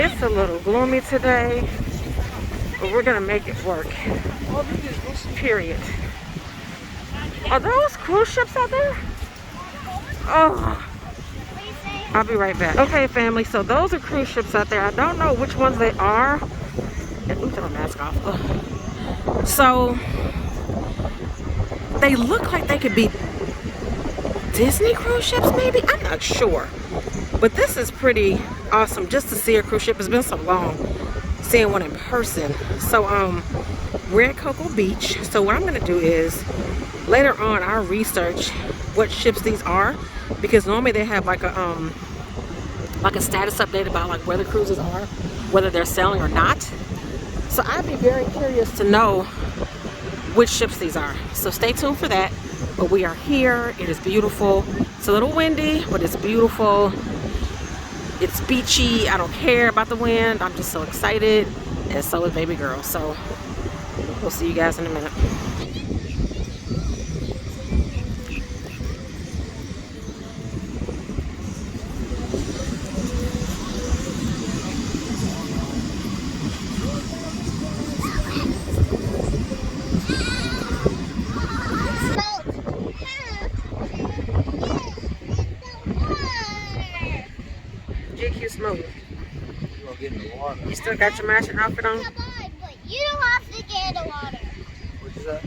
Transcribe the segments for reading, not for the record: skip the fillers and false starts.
It's a little gloomy today, but we're gonna make it work. Period. Are those cruise ships out there? Oh, I'll be right back. Okay, family, so those are cruise ships out there. I don't know which ones they are. Let me throw my mask off. Ugh. So they look like they could be Disney cruise ships, maybe? I'm not sure. But this is pretty awesome just to see a cruise ship. It's been so long seeing one in person. So we're at Cocoa Beach. So what I'm gonna do is later on I'll research what ships these are, because normally they have like a status update about like where the cruises are, whether they're sailing or not. So I'd be very curious to know which ships these are. So stay tuned for that. But we are here. It is beautiful. It's a little windy, but it's beautiful. It's beachy. I don't care about the wind. I'm just so excited, and so is baby girl. So we'll see you guys in a minute. GQ Smooth. You still got your matching outfit on? But you don't have to get in the water. What is that?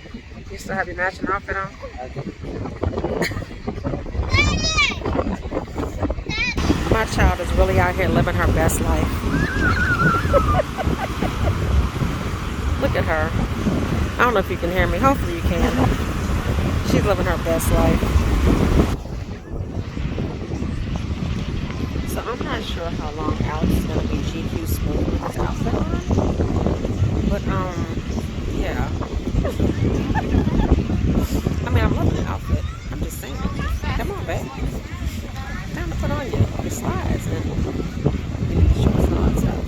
You still have your matching outfit on? My child is really out here living her best life. Look at her. I don't know if you can hear me. Hopefully you can. She's living her best life. So I'm not sure how long Alex is gonna be GQ Smooth with his outfit on. But yeah. I mean, I'm loving the outfit. I'm just saying. Come on, babe. Time to put on your slides and short slides out.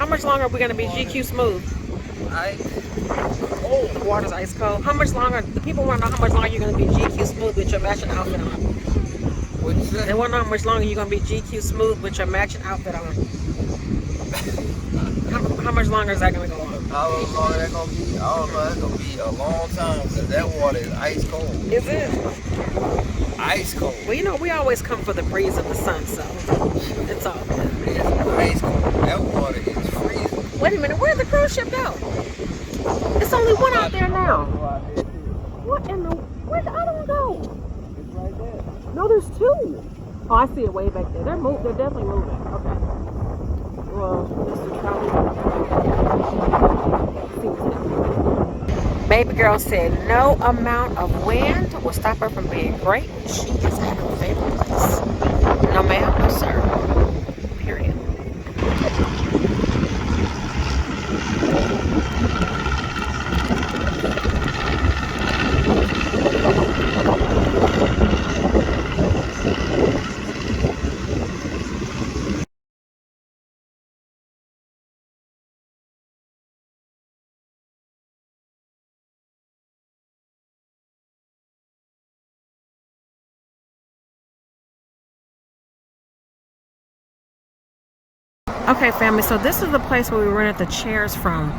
How much longer are we gonna be GQ Smooth? Oh, the water's ice cold. How much longer? The people want to know how much longer you're gonna be GQ Smooth with your matching outfit on. They want to know how much longer you're going to be GQ Smooth with your matching outfit on. How much longer is that going to go on? How long is that going to be? I don't know. It's going to be a long time because that water is ice cold. Is it? Ice cold. Well, you know, we always come for the breeze of the sun, so it's all good. It's ice cold. That water is freezing. Wait a minute. Where'd the cruise ship go? It's only one out there now. What in the... Where'd the other one go? No, there's two. Oh, I see it way back there. They're definitely moving. Okay. Well, baby girl said no amount of wind will stop her from being great. She is at her favorite place. No ma'am, no sir. Period. Okay, family, so this is the place where we rented the chairs from.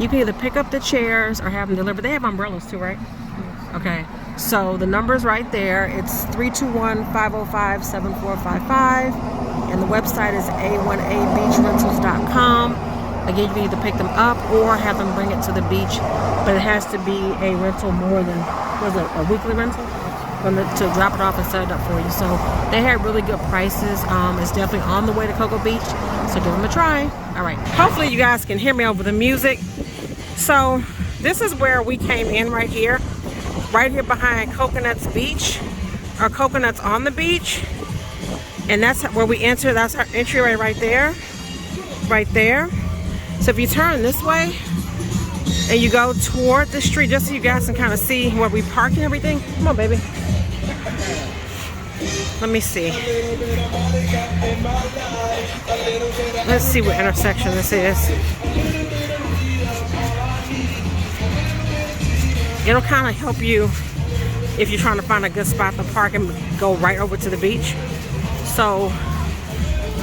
You can either pick up the chairs or have them delivered. They have umbrellas too, right? Okay, so the number's right there. It's 321-505-7455, and the website is a1abeachrentals.com. Again, you can either pick them up or have them bring it to the beach, but it has to be a rental more than, was it a weekly rental? To drop it off and set it up for you. So they had really good prices. It's definitely on the way to Cocoa Beach, so give them a try. All right, hopefully you guys can hear me over the music. So this is where we came in, right here behind Coconuts Beach, or Coconuts on the Beach, and that's where we enter. That's our entryway right there. So if you turn this way and you go toward the street, just so you guys can kind of see where we park and everything. Come on, baby. Let me see. Let's see what intersection this is. It'll kind of help you if you're trying to find a good spot to park and go right over to the beach. So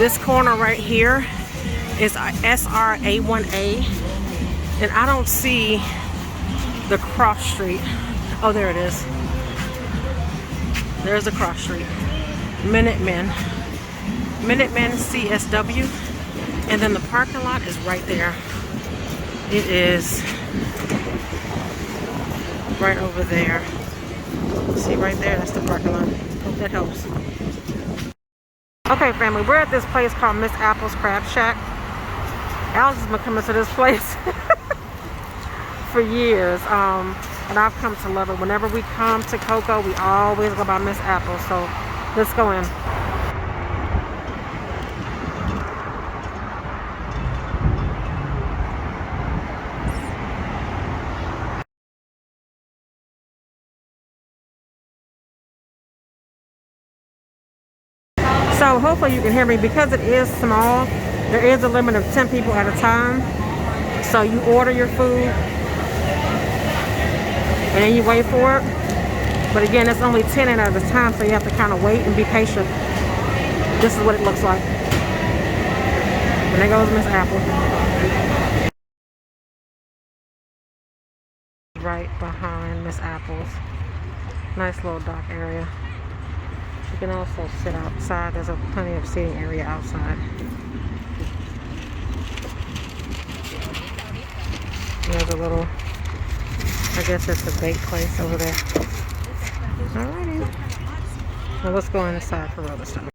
This corner right here is SRA1A, and I don't see the cross street. Oh, there it is. There's the cross street. Minutemen CSW, and then the parking lot is right there. It is right over there. See right there, that's the parking lot. Hope that helps. Okay, family, we're at this place called Miss Apple's Crab Shack. Alex has been coming to this place for years, and I've come to love it. Whenever we come to Cocoa, we always go by Miss Apple, so let's go in. So hopefully you can hear me. Because it is small, there is a limit of 10 people at a time. So you order your food and then you wait for it. But again, it's only 10 in at a time, so you have to kind of wait and be patient. This is what it looks like. And there goes Miss Apple. Right behind Miss Apple's. Nice little dock area. You can also sit outside. There's plenty of seating area outside. There's a little, I guess it's a bake place over there. Alrighty. Well, let's go inside for other stuff.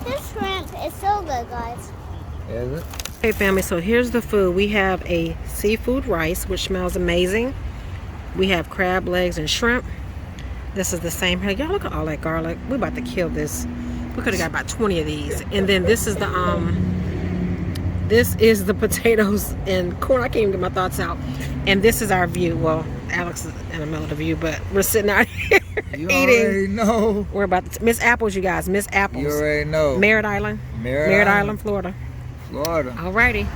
This shrimp is so good, guys. Is it? Hey family, so here's the food. We have a seafood rice, which smells amazing. We have crab legs and shrimp. This is the same here. Y'all look at all that garlic. We're about to kill this. We could have got about 20 of these. And then this is the potatoes and corn. I can't even get my thoughts out. And this is our view. Well, Alex is in the middle of the view, but we're sitting out here You eating. already know. We're about to Miss Apples, you guys. Miss Apples. You already know. Merritt Island. Merritt Island, Florida. Florida. Alrighty.